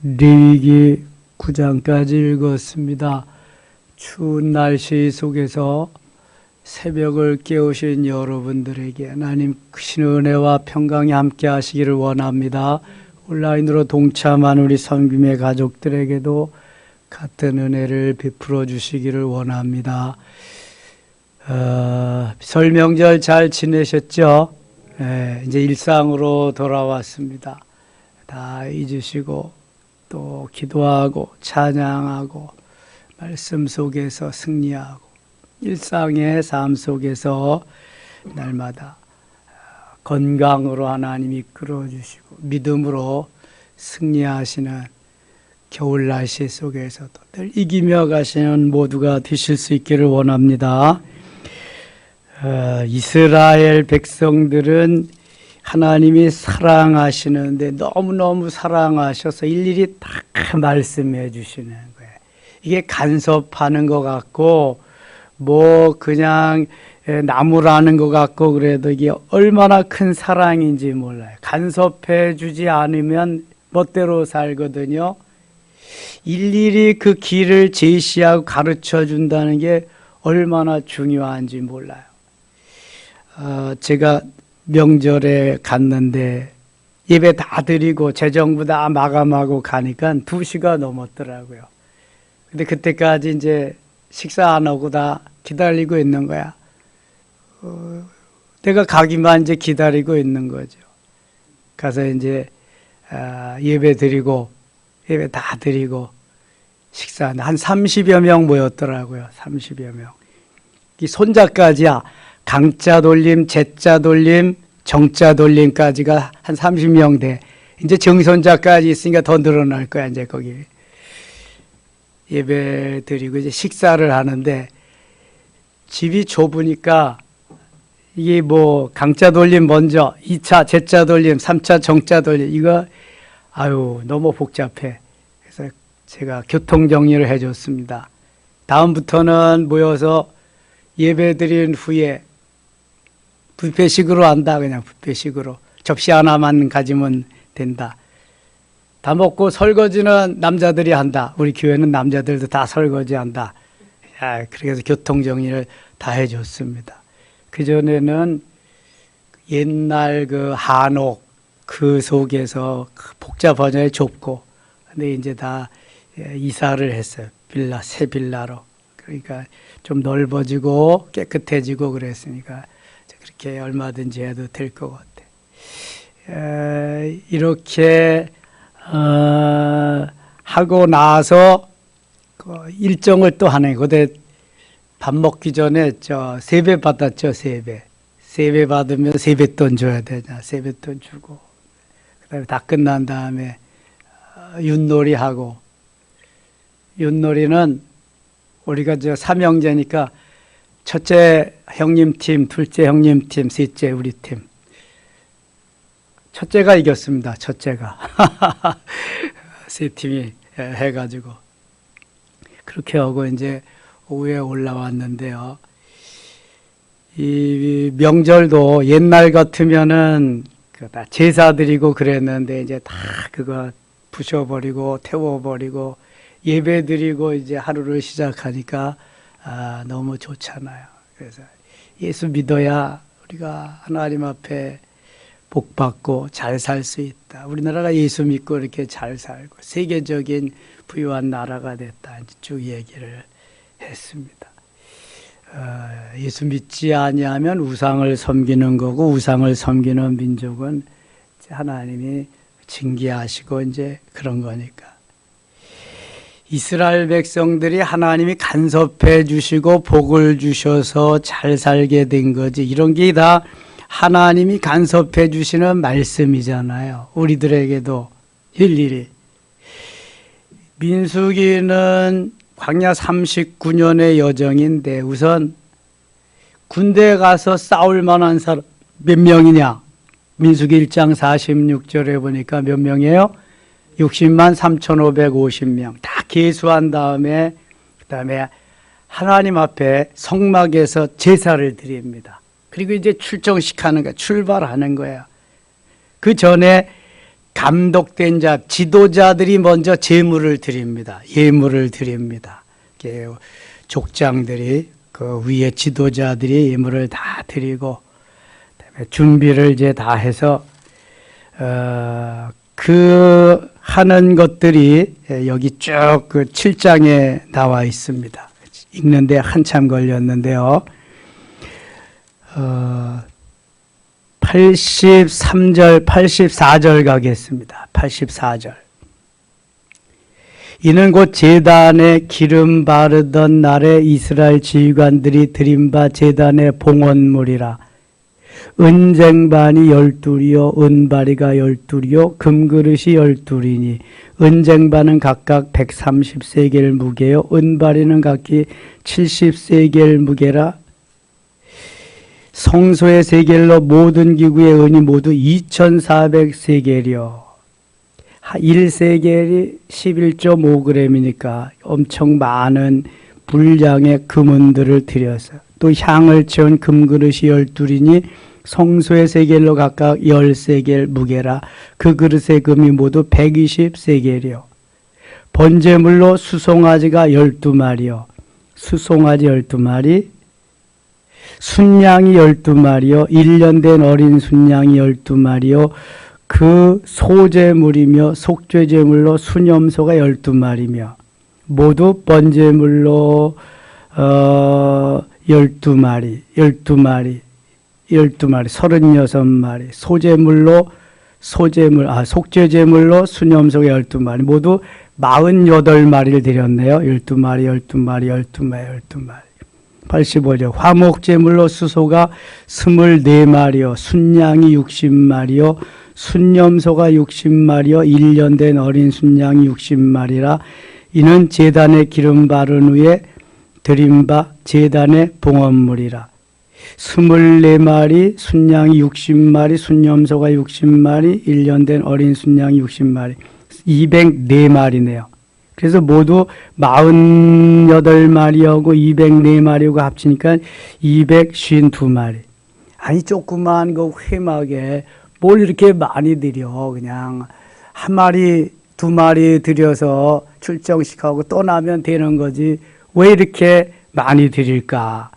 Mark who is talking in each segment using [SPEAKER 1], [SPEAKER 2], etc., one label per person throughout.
[SPEAKER 1] 레위기 9장까지 읽었습니다. 추운 날씨 속에서 새벽을 깨우신 여러분들에게 하나님 크신 은혜와 평강이 함께 하시기를 원합니다. 온라인으로 동참한 우리 선김의 가족들에게도 같은 은혜를 베풀어 주시기를 원합니다. 설 명절 잘 지내셨죠? 이제 일상으로 돌아왔습니다. 다 잊으시고 또 기도하고 찬양하고 말씀 속에서 승리하고 일상의 삶 속에서 날마다 건강으로 하나님 이끌어 주시고 믿음으로 승리하시는 겨울 날씨 속에서도 늘 이기며 가시는 모두가 되실 수 있기를 원합니다. 이스라엘 백성들은 하나님이 사랑하시는데 너무너무 사랑하셔서 일일이 다 말씀해 주시는 거예요. 이게 간섭하는 것 같고 뭐 그냥 나무라는 것 같고 그래도 이게 얼마나 큰 사랑인지 몰라요. 간섭해 주지 않으면 멋대로 살거든요. 일일이 그 길을 제시하고 가르쳐 준다는 게 얼마나 중요한지 몰라요. 제가 명절에 갔는데 예배 다 드리고 재정부 다 마감하고 가니까 2시가 넘었더라고요. 근데 그때까지 이제 식사 안 하고 다 기다리고 있는 거야. 내가 가기만 이제 기다리고 있는 거죠. 가서 이제 예배 드리고 예배 다 드리고 식사 한 30여 명 모였더라고요. 30여 명. 이 손자까지야. 강자 돌림, 제자 돌림, 정자 돌림까지가 한 30명 돼. 이제 정손자까지 있으니까 더 늘어날 거야, 이제 거기. 예배 드리고 이제 식사를 하는데 집이 좁으니까 이게 뭐 강자 돌림 먼저, 2차 제자 돌림, 3차 정자 돌림, 이거 아유, 너무 복잡해. 그래서 제가 교통 정리를 해줬습니다. 다음부터는 모여서 예배 드린 후에 뷔페식으로 한다. 그냥 뷔페식으로 접시 하나만 가지면 된다. 다 먹고 설거지는 남자들이 한다. 우리 교회는 남자들도 다 설거지한다. 그래서 교통정리를 다 해줬습니다. 그전에는 옛날 그 한옥 그 속에서 복잡하게 좁고 근데 이제 다 이사를 했어요. 빌라, 새 빌라로. 그러니까 좀 넓어지고 깨끗해지고 그랬으니까 그렇게 얼마든지 해도 될 것 같아. 이렇게 하고 나서 일정을 또 하네. 그때 밥 먹기 전에 세배 받았죠. 세배 받으면 세뱃돈 줘야 되냐. 세뱃돈 주고 그다음에 다 끝난 다음에 윷놀이 하고 윷놀이는 우리가 삼형제니까 첫째 형님 팀, 둘째 형님 팀, 셋째 우리 팀. 첫째가 이겼습니다. 첫째가. 세 팀이 해가지고. 그렇게 하고 이제 오후에 올라왔는데요. 이 명절도 옛날 같으면은 다 제사 드리고 그랬는데 이제 다 그거 부셔버리고 태워버리고 예배 드리고 이제 하루를 시작하니까 너무 좋잖아요. 그래서 예수 믿어야 우리가 하나님 앞에 복 받고 잘 살 수 있다. 우리나라가 예수 믿고 이렇게 잘 살고 세계적인 부유한 나라가 됐다. 쭉 얘기를 했습니다. 예수 믿지 아니하면 우상을 섬기는 거고 우상을 섬기는 민족은 하나님이 징계하시고 이제 그런 거니까. 이스라엘 백성들이 하나님이 간섭해 주시고 복을 주셔서 잘 살게 된 거지. 이런 게 다 하나님이 간섭해 주시는 말씀이잖아요. 우리들에게도 일일이. 민수기는 광야 39년의 여정인데 우선 군대에 가서 싸울 만한 사람 몇 명이냐? 민수기 1장 46절에 보니까 몇 명이에요? 60만 3,550명. 다 계수한 다음에 그다음에 하나님 앞에 성막에서 제사를 드립니다. 그리고 이제 출정식 하는 거야. 출발하는 거야. 그 전에 감독된 자, 지도자들이 먼저 제물을 드립니다. 예물을 드립니다. 족장들이 그 위에 지도자들이 예물을 다 드리고 그다음에 준비를 이제 다 해서 그 하는 것들이 여기 쭉 그 7장에 나와 있습니다. 읽는데 한참 걸렸는데요. 83절, 84절 가겠습니다. 84절. 이는 곧 제단에 기름 바르던 날에 이스라엘 지휘관들이 드린 바 제단의 봉헌물이라. 은쟁반이 12이요 은바리가 12이요 금그릇이 12이니 은쟁반은 각각 130세겔 무게요 은바리는 각기 70세겔 무게라. 성소의 세겔로 모든 기구의 은이 모두 2400세겔이요 1세겔이 11.5g이니까 엄청 많은 분량의 금은들을 들여서 또 향을 채운 금그릇이 12이니 성소의 세겔로 각각 10세겔 무게라. 그 그릇의 금이 모두 120세겔이요 번제물로 수송아지가 12마리요 수송아지 12마리 순양이 12마리요 1년 된 어린 순양이 12마리요 그 소제물이며 속죄제물로 수념소가 12마리며 모두 번제물로 12마리 36마리 속죄제물로 수념소가 12마리 모두 48마리를 드렸네요. 12마리 85절 화목제물로 수소가 24마리요 순양이 60마리요 순념소가 60마리요 1년 된 어린 순양이 60마리라. 이는 제단에 기름 바른 후에 드린 바 제단의 봉헌물이라. 24마리 순양이 60마리 순념소가 60마리 1년 된 어린 순양이 60마리 204마리네요. 그래서 모두 48마리하고 204마리하고 합치니까 252마리. 아니 조그만 그 회막에 뭘 이렇게 많이 드려. 그냥 한 마리 두 마리 들여서 출정식하고 떠나면 되는 거지 왜 이렇게 많이 드릴까.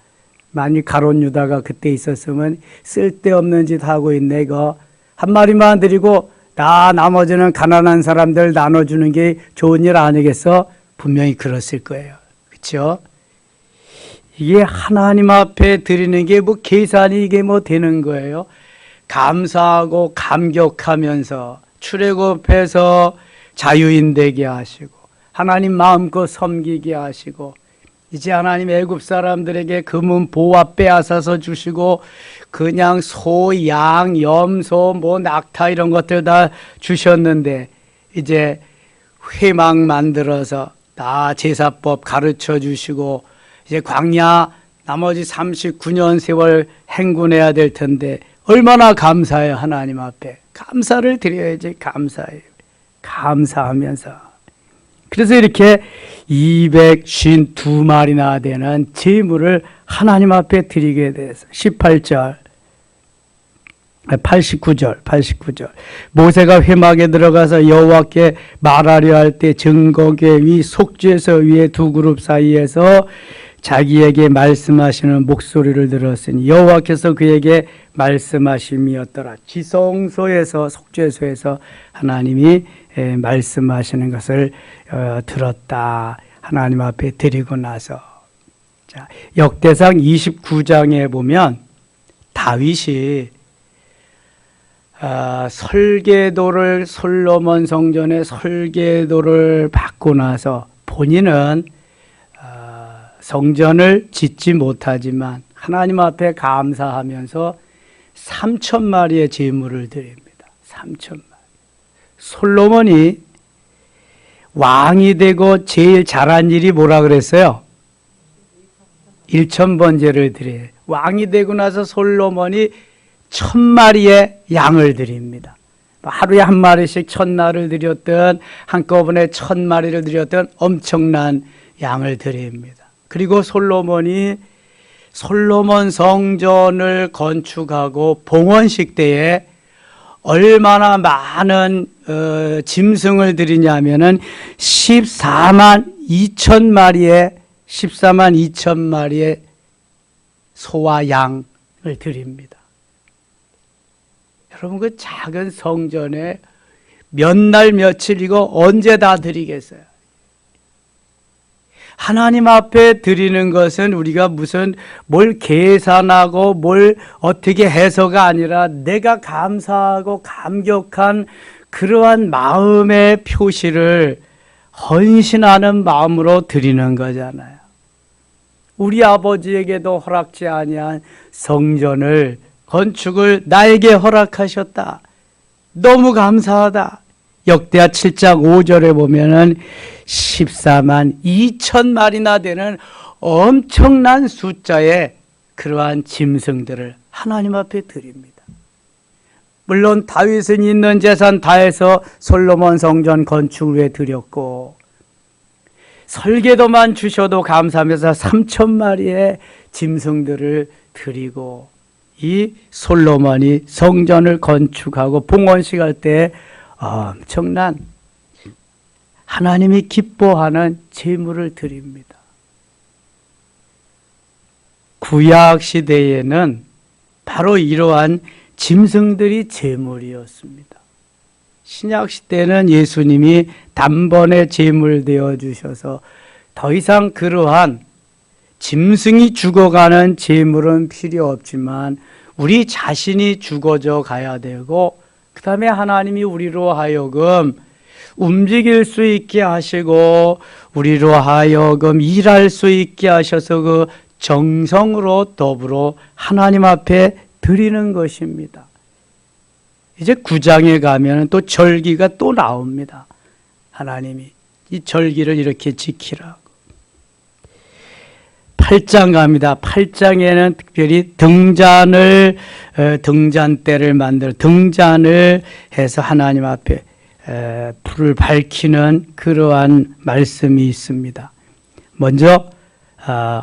[SPEAKER 1] 만일 가룟 유다가 그때 있었으면 쓸데없는 짓 하고 있네. 이거 한 마리만 드리고 다 나머지는 가난한 사람들 나눠주는 게 좋은 일 아니겠어? 분명히 그랬을 거예요. 그렇죠? 이게 하나님 앞에 드리는 게 뭐 계산이 이게 뭐 되는 거예요? 감사하고 감격하면서 출애굽해서 자유인 되게 하시고 하나님 마음껏 섬기게 하시고 이제 하나님 애굽 사람들에게 금은 보화 빼앗아서 주시고 그냥 소, 양, 염소, 뭐 낙타 이런 것들 다 주셨는데 이제 회막 만들어서 다 제사법 가르쳐 주시고 이제 광야 나머지 39년 세월 행군해야 될 텐데 얼마나 감사해요. 하나님 앞에 감사를 드려야지. 감사해요. 감사하면서 그래서 이렇게 252마리나 되는 제물을 하나님 앞에 드리게 돼서 18절 89절 모세가 회막에 들어가서 여호와께 말하려 할 때 증거궤 위 속죄서 위에 두 그룹 사이에서 자기에게 말씀하시는 목소리를 들었으니 여호와께서 그에게 말씀하심이었더라. 지성소에서 속죄소에서 하나님이 말씀하시는 것을 들었다. 하나님 앞에 드리고 나서 자, 역대상 29장에 보면 다윗이 설계도를 솔로몬 성전의 설계도를 받고 나서 본인은 성전을 짓지 못하지만 하나님 앞에 감사하면서 3,000마리의 제물을 드립니다. 3,000마리. 솔로몬이 왕이 되고 제일 잘한 일이 뭐라 그랬어요? 1,000번제를 드려요. 왕이 되고 나서 솔로몬이 1,000마리의 양을 드립니다. 하루에 한 마리씩 1,000날을 드렸던 한꺼번에 1,000마리를 드렸던 엄청난 양을 드립니다. 그리고 솔로몬이 솔로몬 성전을 건축하고 봉헌식 때에 얼마나 많은 짐승을 드리냐면은 14만 2천 마리의 소와 양을 드립니다. 여러분, 그 작은 성전에 몇 날 며칠 이거 언제 다 드리겠어요? 하나님 앞에 드리는 것은 우리가 무슨 뭘 계산하고 뭘 어떻게 해서가 아니라 내가 감사하고 감격한 그러한 마음의 표시를 헌신하는 마음으로 드리는 거잖아요. 우리 아버지에게도 허락지 아니한 성전을 건축을 나에게 허락하셨다. 너무 감사하다. 역대하 7장 5절에 보면은 14만 2천 마리나 되는 엄청난 숫자의 그러한 짐승들을 하나님 앞에 드립니다. 물론 다윗은 있는 재산 다 해서 솔로몬 성전 건축을 위해 드렸고, 설계도만 주셔도 감사하면서 3천 마리의 짐승들을 드리고, 이 솔로몬이 성전을 건축하고 봉헌식 할 때 엄청난 하나님이 기뻐하는 제물을 드립니다. 구약 시대에는 바로 이러한 짐승들이 제물이었습니다. 신약 시대는 예수님이 단번에 제물 되어 주셔서 더 이상 그러한 짐승이 죽어가는 제물은 필요 없지만 우리 자신이 죽어져 가야 되고, 그 다음에 하나님이 우리로 하여금 움직일 수 있게 하시고 우리로 하여금 일할 수 있게 하셔서 그 정성으로 더불어 하나님 앞에 드리는 것입니다. 이제 9장에 가면 또 절기가 또 나옵니다. 하나님이 이 절기를 이렇게 지키라고. 8장 갑니다. 8장에는 특별히 등잔대를 만들어 등잔을 해서 하나님 앞에 불을 밝히는 그러한 말씀이 있습니다. 먼저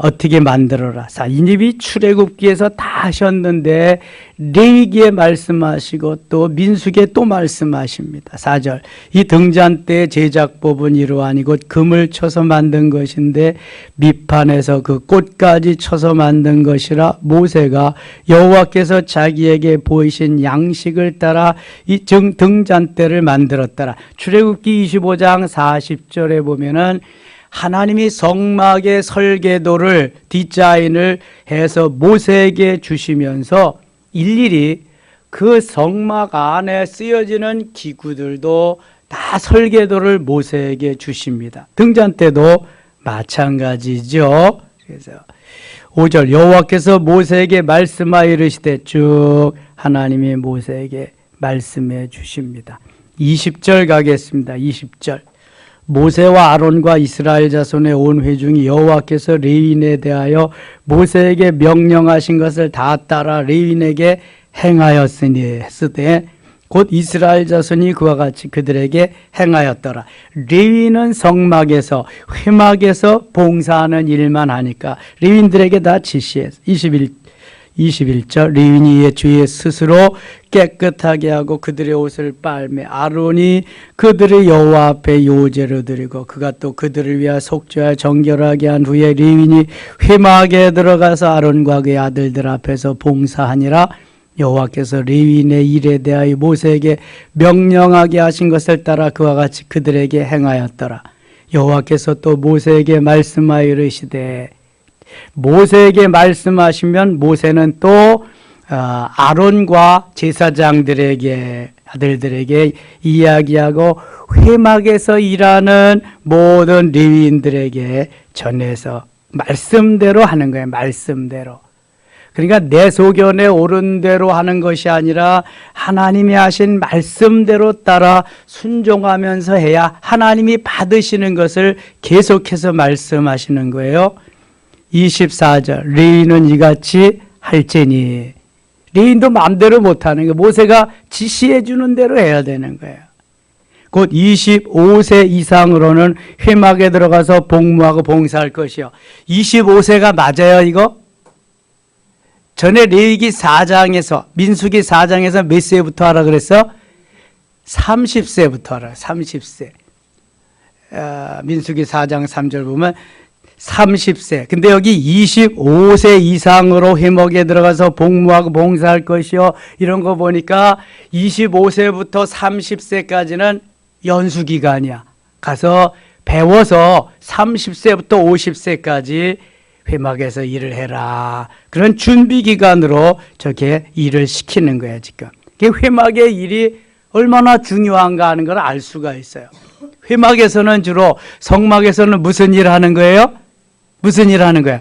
[SPEAKER 1] 어떻게 만들어라. 이집이 출애굽기에서 다 하셨는데 레위기에 말씀하시고 또 민수기에 또 말씀하십니다. 4절 이 등잔대 제작법은 이러하니 곧 금을 쳐서 만든 것인데 밑판에서 그 꽃까지 쳐서 만든 것이라 모세가 여호와께서 자기에게 보이신 양식을 따라 이 등잔대를 만들었더라. 출애굽기 25장 40절에 보면은 하나님이 성막의 설계도를 디자인을 해서 모세에게 주시면서 일일이 그 성막 안에 쓰여지는 기구들도 다 설계도를 모세에게 주십니다. 등잔대도 마찬가지죠. 그래서 5절 여호와께서 모세에게 말씀하여 이르시되 쭉 하나님이 모세에게 말씀해 주십니다. 20절 가겠습니다. 20절 모세와 아론과 이스라엘 자손의 온 회중이 여호와께서 레위인에 대하여 모세에게 명령하신 것을 다 따라 레위인에게 행하였으니 했으되 곧 이스라엘 자손이 그와 같이 그들에게 행하였더라. 레위인은 성막에서 회막에서 봉사하는 일만 하니까 레위인들에게 다 지시했어. 21절 레위인이 주의 스스로 깨끗하게 하고 그들의 옷을 빨매 아론이 그들의 여호와 앞에 요제를 드리고 그가 또 그들을 위하여 속죄하여 정결하게 한 후에 레위인이 회막에 들어가서 아론과 그의 아들들 앞에서 봉사하니라. 여호와께서 레위인의 일에 대하여 모세에게 명령하게 하신 것을 따라 그와 같이 그들에게 행하였더라. 여호와께서 또 모세에게 말씀하여 이르시되 모세에게 말씀하시면 모세는 또 아론과 제사장들에게 아들들에게 이야기하고 회막에서 일하는 모든 레위인들에게 전해서 말씀대로 하는 거예요. 말씀대로. 그러니까 내 소견에 옳은 대로 하는 것이 아니라 하나님이 하신 말씀대로 따라 순종하면서 해야 하나님이 받으시는 것을 계속해서 말씀하시는 거예요. 24절 레위인은 이같이 할지니 레위인도 마음대로 못하는 거예요. 모세가 지시해 주는 대로 해야 되는 거예요. 곧 25세 이상으로는 회막에 들어가서 복무하고 봉사할 것이요. 25세가 맞아요 이거? 전에 레위기 4장에서 민수기 4장에서 몇 세부터 하라 그랬어? 30세부터 하라. 30세. 민수기 4장 3절 보면 30세. 근데 여기 25세 이상으로 회목에 들어가서 복무하고 봉사할 것이요. 이런 거 보니까 25세부터 30세까지는 연수기간이야. 가서 배워서 30세부터 50세까지 회막에서 일을 해라. 그런 준비기간으로 저렇게 일을 시키는 거야, 지금. 회막의 일이 얼마나 중요한가 하는 걸 알 수가 있어요. 회막에서는 주로, 성막에서는 무슨 일 하는 거예요? 무슨 일 하는 거야?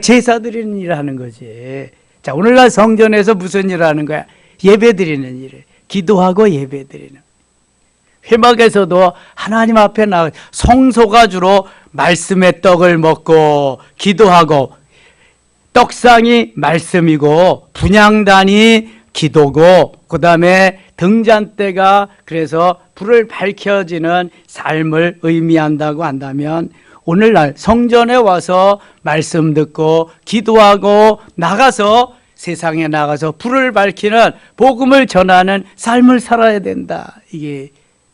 [SPEAKER 1] 제사 드리는 일 하는 거지. 자, 오늘날 성전에서 무슨 일 하는 거야? 예배 드리는 일. 기도하고 예배 드리는. 회막에서도 하나님 앞에 나가, 성소가 주로 말씀의 떡을 먹고 기도하고, 떡상이 말씀이고 분향단이 기도고, 그 다음에 등잔대가 그래서 불을 밝혀지는 삶을 의미한다고 한다면, 오늘날 성전에 와서 말씀 듣고 기도하고 나가서 세상에 나가서 불을 밝히는, 복음을 전하는 삶을 살아야 된다.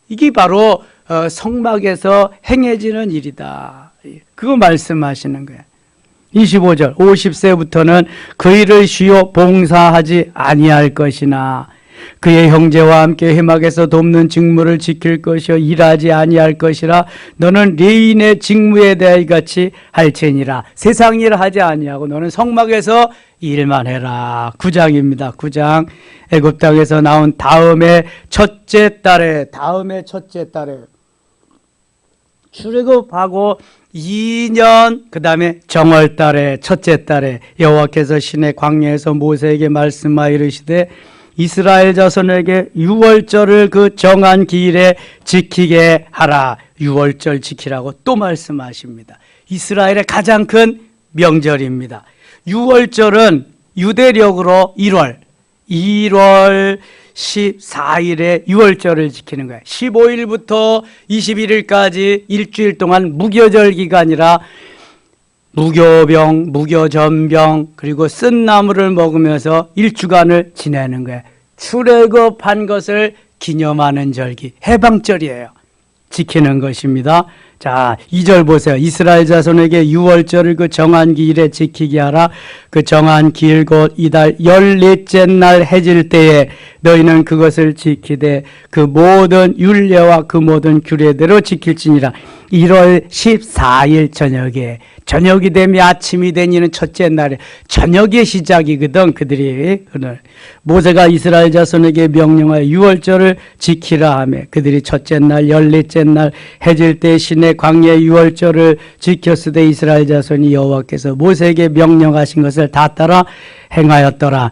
[SPEAKER 1] 이게 바로 성막에서 행해지는 일이다. 그거 말씀하시는 거예요. 25절 50세부터는 그 일을 쉬어 봉사하지 아니할 것이나 그의 형제와 함께 회막에서 돕는 직무를 지킬 것이요 일하지 아니할 것이라. 너는 레위인의 직무에 대하여 같이 할지니라. 세상 일을 하지 아니하고 너는 성막에서 일만 해라. 9장입니다. 9장. 애굽 땅에서 나온 다음의 첫째 달에 출애굽하고 2년 그 다음에 정월달에 첫째 달에 여호와께서 시내 광야에서 모세에게 말씀하여 이르시되 이스라엘 자손에게 유월절을 그 정한 기일에 지키게 하라. 유월절 지키라고 또 말씀하십니다. 이스라엘의 가장 큰 명절입니다. 유월절은 유대력으로 1월 14일에 유월절을 지키는 거예요. 15일부터 21일까지 일주일 동안 무교절 기간이라 무교병, 무교전병, 그리고 쓴 나물을 먹으면서 일주간을 지내는 거예요. 출애굽한 것을 기념하는 절기, 해방절이에요. 지키는 것입니다. 자, 2절 보세요. 이스라엘 자손에게 유월절을 그 정한 기일에 지키게 하라. 그 정한 기일 곧 이달 14째 날 해질 때에 너희는 그것을 지키되 그 모든 율례와 그 모든 규례대로 지킬지니라. 1월 14일 저녁이 되면 아침이 되니는 첫째 날에 저녁의 시작이거든. 그들이 모세가 이스라엘 자손에게 명령하여 유월절을 지키라 하며 그들이 첫째 날 14째 날 해질 때 시내 광야 유월절을 지켰으되 이스라엘 자손이 여호와께서 모세에게 명령하신 것을 다 따라 행하였더라.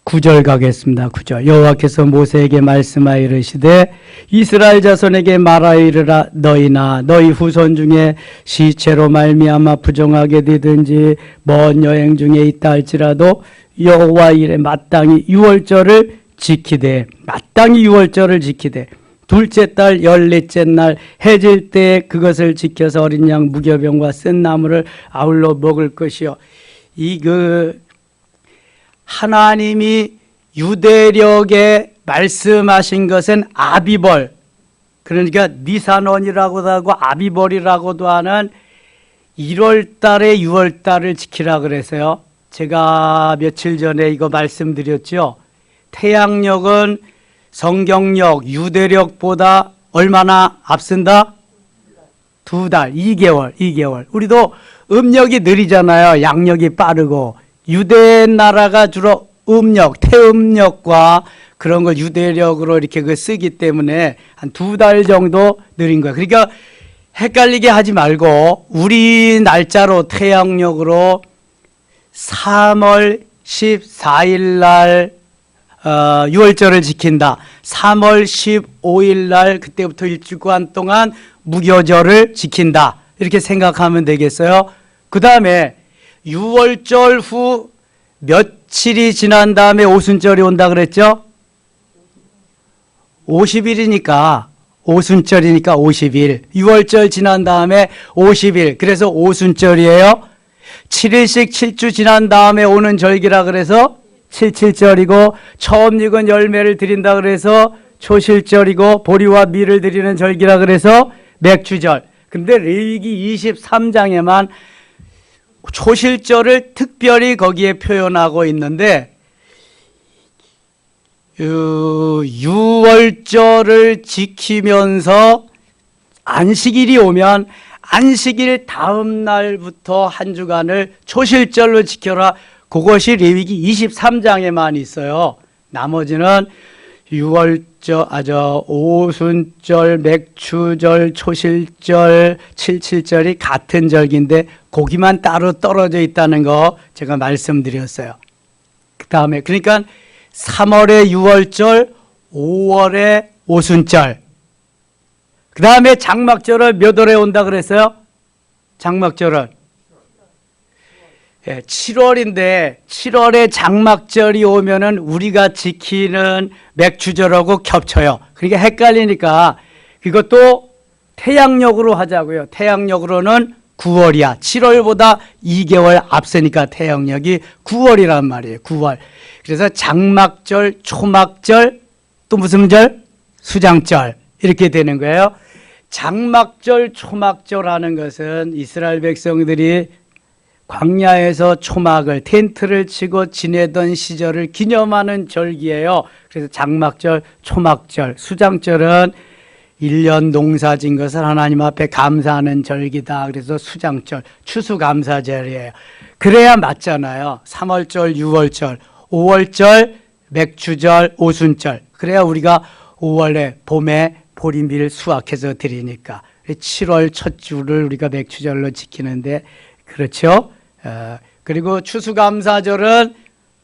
[SPEAKER 1] 9절 가겠습니다. 9절. 여호와께서 모세에게 말씀하여 이르시되 이스라엘 자손에게 말하여 이르라. 너희나 너희 후손 중에 시체로 말미암아 부정하게 되든지 먼 여행 중에 있다 할지라도 여호와 일에 마땅히 유월절을 지키되 둘째 달 14째 날 해질 때에 그것을 지켜서 어린 양 무교병과 쓴 나물을 아울러 먹을 것이요. 하나님이 유대력에 말씀하신 것은 아비벌, 그러니까 니산원이라고도 하고 아비벌이라고도 하는 1월 달에 6월 달을 지키라 그래서요. 제가 며칠 전에 이거 말씀드렸죠. 태양력은 성경력, 유대력보다 얼마나 앞선다? 2달, 2개월. 우리도 음력이 느리잖아요. 양력이 빠르고. 유대 나라가 주로 음력, 태음력과 그런 걸 유대력으로 이렇게 쓰기 때문에 한 2달 정도 느린 거예요. 그러니까 헷갈리게 하지 말고 우리 날짜로 태양력으로 3월 14일 날 6월절을 지킨다. 3월 15일 날 그때부터 일주간 동안 무교절을 지킨다. 이렇게 생각하면 되겠어요. 그 다음에 6월절 후 며칠이 지난 다음에 오순절이 온다 그랬죠? 50일이니까 오순절이니까 50일. 6월절 지난 다음에 50일. 그래서 오순절이에요. 7일씩 7주 지난 다음에 오는 절기라 그래서 77절이고 처음 익은 열매를 드린다 그래서 초실절이고 보리와 밀을 드리는 절기라 그래서 맥주절. 근데 레위기 23장에만 초실절을 특별히 거기에 표현하고 있는데 유월절을 지키면서 안식일이 오면 안식일 다음 날부터 한 주간을 초실절로 지켜라. 그것이 레위기 23장에만 있어요. 나머지는 유월절, 오순절, 맥추절, 초실절, 칠칠절이 같은 절기인데 거기만 따로 떨어져 있다는 거 제가 말씀드렸어요. 그 다음에 그러니까 3월에 유월절, 5월에 오순절, 그 다음에 장막절을 몇 월에 온다 그랬어요? 장막절은 7월인데 7월에 장막절이 오면은 우리가 지키는 맥주절하고 겹쳐요. 그러니까 헷갈리니까 이것도 태양력으로 하자고요. 태양력으로는 9월이야. 7월보다 2개월 앞서니까 태양력이 9월이란 말이에요. 9월. 그래서 장막절, 초막절, 또 무슨 절? 수장절. 이렇게 되는 거예요. 장막절, 초막절 하는 것은 이스라엘 백성들이 광야에서 초막을 텐트를 치고 지내던 시절을 기념하는 절기예요. 그래서 장막절, 초막절, 수장절은 1년 농사 진 것을 하나님 앞에 감사하는 절기다. 그래서 수장절, 추수감사절이에요. 그래야 맞잖아요. 3월절, 6월절, 5월절, 맥주절, 오순절. 그래야 우리가 5월에 봄에 보리밀 수확해서 드리니까 7월 첫 주를 우리가 맥주절로 지키는데 그렇죠? 그리고 추수감사절은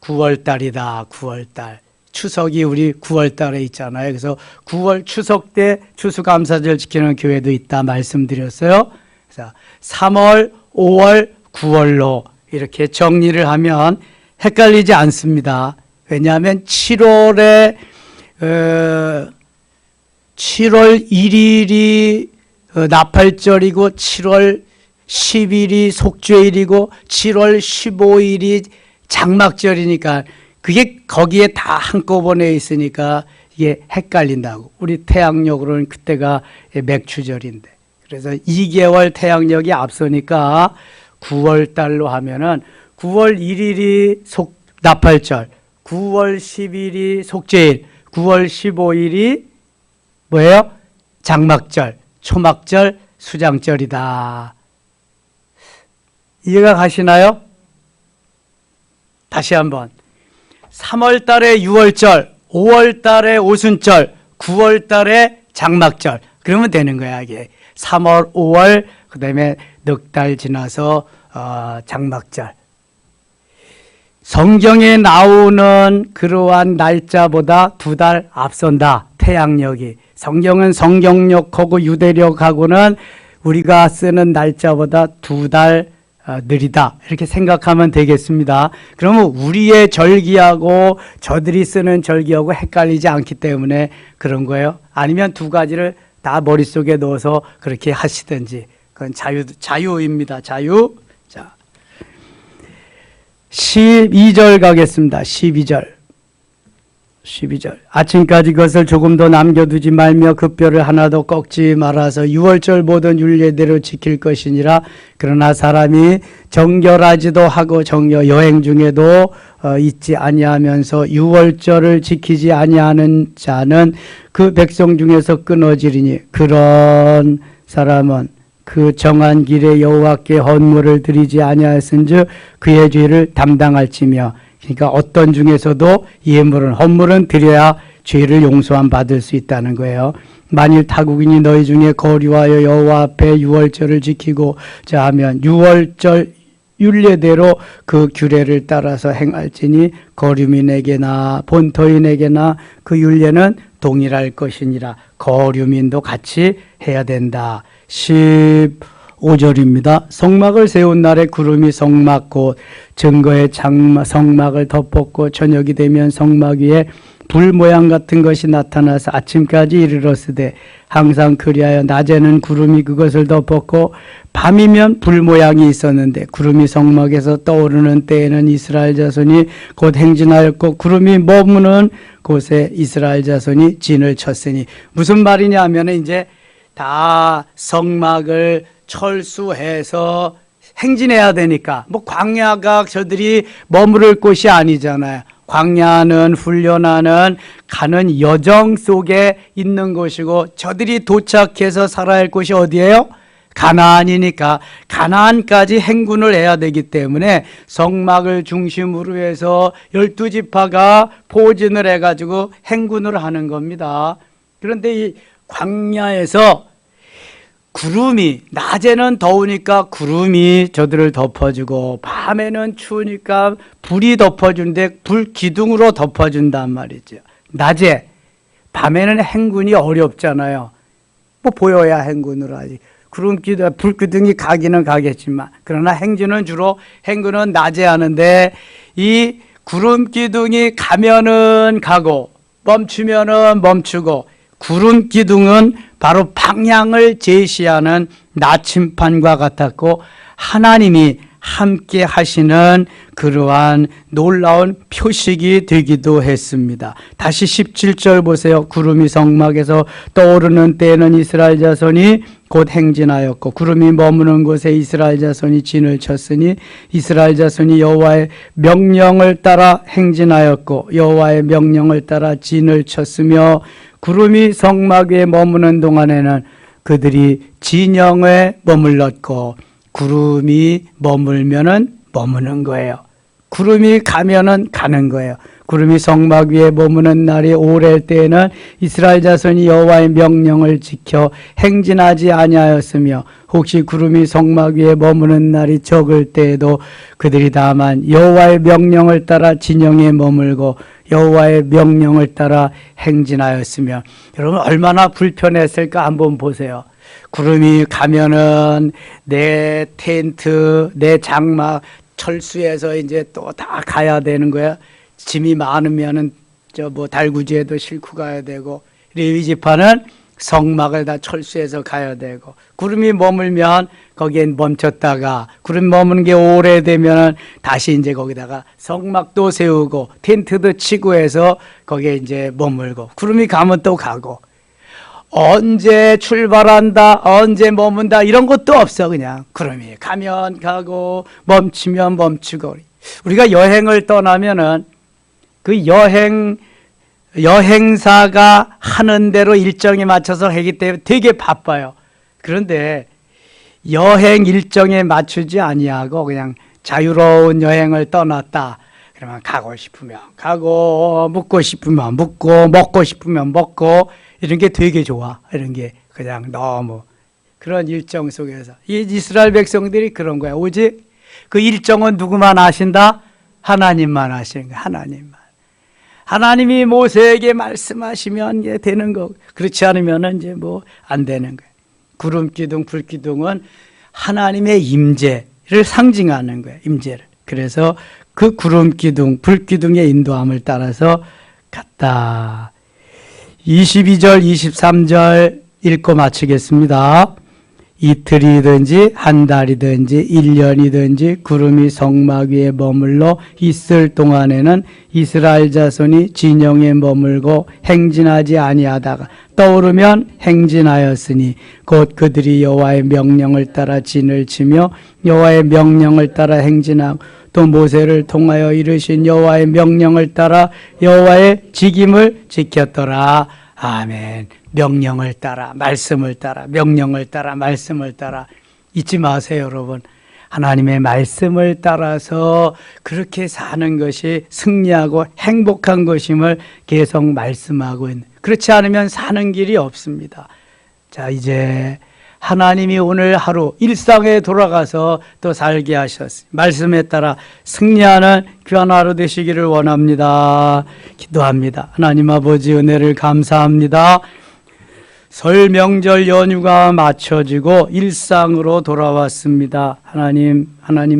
[SPEAKER 1] 9월달이다. 9월달. 추석이 우리 9월달에 있잖아요. 그래서 9월 추석 때 추수감사절 지키는 교회도 있다 말씀드렸어요. 그래서 3월, 5월, 9월로 이렇게 정리를 하면 헷갈리지 않습니다. 왜냐하면 7월 1일이 나팔절이고 7월 10일이 속죄일이고 7월 15일이 장막절이니까 그게 거기에 다 한꺼번에 있으니까 이게 헷갈린다고. 우리 태양력으로는 그때가 맥추절인데 그래서 2개월 태양력이 앞서니까 9월 달로 하면은 9월 1일이 나팔절, 9월 10일이 속죄일, 9월 15일이 뭐예요? 장막절, 초막절, 수장절이다. 이해가 가시나요? 다시 한번. 3월 달에 유월절, 5월 달에 오순절, 9월 달에 장막절. 그러면 되는 거야, 이게. 3월, 5월, 그 다음에 넉 달 지나서 장막절. 성경에 나오는 그러한 날짜보다 2달 앞선다. 태양력이. 성경은 성경력하고 유대력하고는 우리가 쓰는 날짜보다 2달 느리다. 이렇게 생각하면 되겠습니다. 그러면 우리의 절기하고 저들이 쓰는 절기하고 헷갈리지 않기 때문에 그런 거예요. 아니면 두 가지를 다 머릿속에 넣어서 그렇게 하시든지. 그건 자유입니다. 자유. 자, 12절 가겠습니다. 12절. 아침까지 것을 조금 더 남겨두지 말며 그 뼈를 하나도 꺾지 말아서 6월절 모든 율례대로 지킬 것이니라. 그러나 사람이 정결하지도 하고 여행 중에도 있지 아니하면서 6월절을 지키지 아니하는 자는 그 백성 중에서 끊어지리니 그런 사람은 그 정한 길에 여호와께 헌물을 드리지 아니하였은즉 그의 죄를 담당할지며. 그러니까 어떤 중에서도 예물은 헌물은 드려야 죄를 용서함 받을 수 있다는 거예요. 만일 타국인이 너희 중에 거류하여 여호와 앞에 유월절을 지키고자 하면 유월절 율례대로 그 규례를 따라서 행할지니 거류민에게나 본토인에게나 그 율례는 동일할 것이니라. 거류민도 같이 해야 된다. 15절입니다. 성막을 세운 날에 구름이 성막 곧 증거의 성막을 덮었고 저녁이 되면 성막 위에 불 모양 같은 것이 나타나서 아침까지 이르렀으되 항상 그리하여 낮에는 구름이 그것을 덮었고 밤이면 불 모양이 있었는데 구름이 성막에서 떠오르는 때에는 이스라엘 자손이 곧 행진하였고 구름이 머무는 곳에 이스라엘 자손이 진을 쳤으니 무슨 말이냐 하면 이제 다 성막을 철수해서 행진해야 되니까 뭐 광야가 저들이 머무를 곳이 아니잖아요. 광야는 훈련하는 가는 여정 속에 있는 곳이고 저들이 도착해서 살아야 할 곳이 어디예요? 가나안이니까 가나안까지 행군을 해야 되기 때문에 성막을 중심으로 해서 12지파가 포진을 해가지고 행군을 하는 겁니다. 그런데 이 광야에서 구름이 낮에는 더우니까 구름이 저들을 덮어주고 밤에는 추우니까 불이 덮어주는데 불 기둥으로 덮어준단 말이죠. 낮에 밤에는 행군이 어렵잖아요. 뭐 보여야 행군을 하지. 구름 기둥 불 기둥이 가기는 가겠지만 그러나 행진은 주로 행군은 낮에 하는데 이 구름 기둥이 가면은 가고 멈추면은 멈추고 구름 기둥은 바로 방향을 제시하는 나침판과 같았고 하나님이 함께 하시는 그러한 놀라운 표식이 되기도 했습니다. 다시 17절 보세요. 구름이 성막에서 떠오르는 때에는 이스라엘 자손이 곧 행진하였고 구름이 머무는 곳에 이스라엘 자손이 진을 쳤으니 이스라엘 자손이 여호와의 명령을 따라 행진하였고 여호와의 명령을 따라 진을 쳤으며 구름이 성막 위에 머무는 동안에는 그들이 진영에 머물렀고 구름이 머물면은 머무는 거예요. 구름이 가면은 가는 거예요. 구름이 성막 위에 머무는 날이 오래일 때에는 이스라엘 자손이 여호와의 명령을 지켜 행진하지 아니하였으며 혹시 구름이 성막 위에 머무는 날이 적을 때에도 그들이 다만 여호와의 명령을 따라 진영에 머물고 여호와의 명령을 따라 행진하였으며 여러분 얼마나 불편했을까 한번 보세요. 구름이 가면은 내 텐트, 내 장막 철수해서 이제 또 다 가야 되는 거야. 짐이 많으면은 저 뭐 달구지에도 싣고 가야 되고 레위 지파는 성막을 다 철수해서 가야 되고 구름이 머물면 거기엔 멈췄다가 구름 머무는 게 오래되면 다시 이제 거기다가 성막도 세우고 텐트도 치고 해서 거기에 이제 머물고 구름이 가면 또 가고 언제 출발한다 언제 머문다 이런 것도 없어. 그냥 구름이 가면 가고 멈추면 멈추고 우리가 여행을 떠나면은 그 여행사가 하는 대로 일정에 맞춰서 하기 때문에 되게 바빠요. 그런데 여행 일정에 맞추지 아니하고 그냥 자유로운 여행을 떠났다. 그러면 가고 싶으면 가고 묵고 싶으면 묵고 먹고 싶으면 먹고 이런 게 되게 좋아. 이런 게 그냥 너무 그런 일정 속에서 이 이스라엘 백성들이 그런 거야. 오직 그 일정은 누구만 아신다? 하나님만 아시는 거야. 하나님만. 하나님이 모세에게 말씀하시면 이제 되는 거. 그렇지 않으면 이제 뭐 안 되는 거예요. 구름 기둥, 불 기둥은 하나님의 임재를 상징하는 거예요. 임재를. 그래서 그 구름 기둥, 불 기둥의 인도함을 따라서 갔다. 22절, 23절 읽고 마치겠습니다. 이틀이든지 한 달이든지 1년이든지 구름이 성막 위에 머물러 있을 동안에는 이스라엘 자손이 진영에 머물고 행진하지 아니하다가 떠오르면 행진하였으니 곧 그들이 여호와의 명령을 따라 진을 치며 여호와의 명령을 따라 행진하고 또 모세를 통하여 이르신 여호와의 명령을 따라 여호와의 직임을 지켰더라. 아멘. 명령을 따라 말씀을 따라 명령을 따라 말씀을 따라 잊지 마세요. 여러분 하나님의 말씀을 따라서 그렇게 사는 것이 승리하고 행복한 것임을 계속 말씀하고 있는. 그렇지 않으면 사는 길이 없습니다. 자, 이제 하나님이 오늘 하루 일상에 돌아가서 또 살게 하셨습니다. 말씀에 따라 승리하는 귀한 하루 되시기를 원합니다. 기도합니다. 하나님 아버지 은혜를 감사합니다. 설 명절 연휴가 맞춰지고 일상으로 돌아왔습니다. 하나님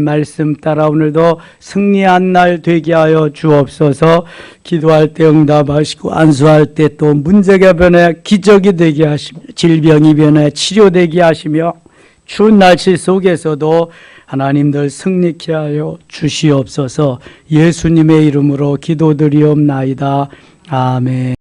[SPEAKER 1] 말씀 따라 오늘도 승리한 날 되게 하여 주옵소서. 기도할 때 응답하시고 안수할 때 또 문제가 변해 기적이 되게 하시며 질병이 변해 치료되게 하시며 추운 날씨 속에서도 하나님들 승리케 하여 주시옵소서. 예수님의 이름으로 기도드리옵나이다. 아멘.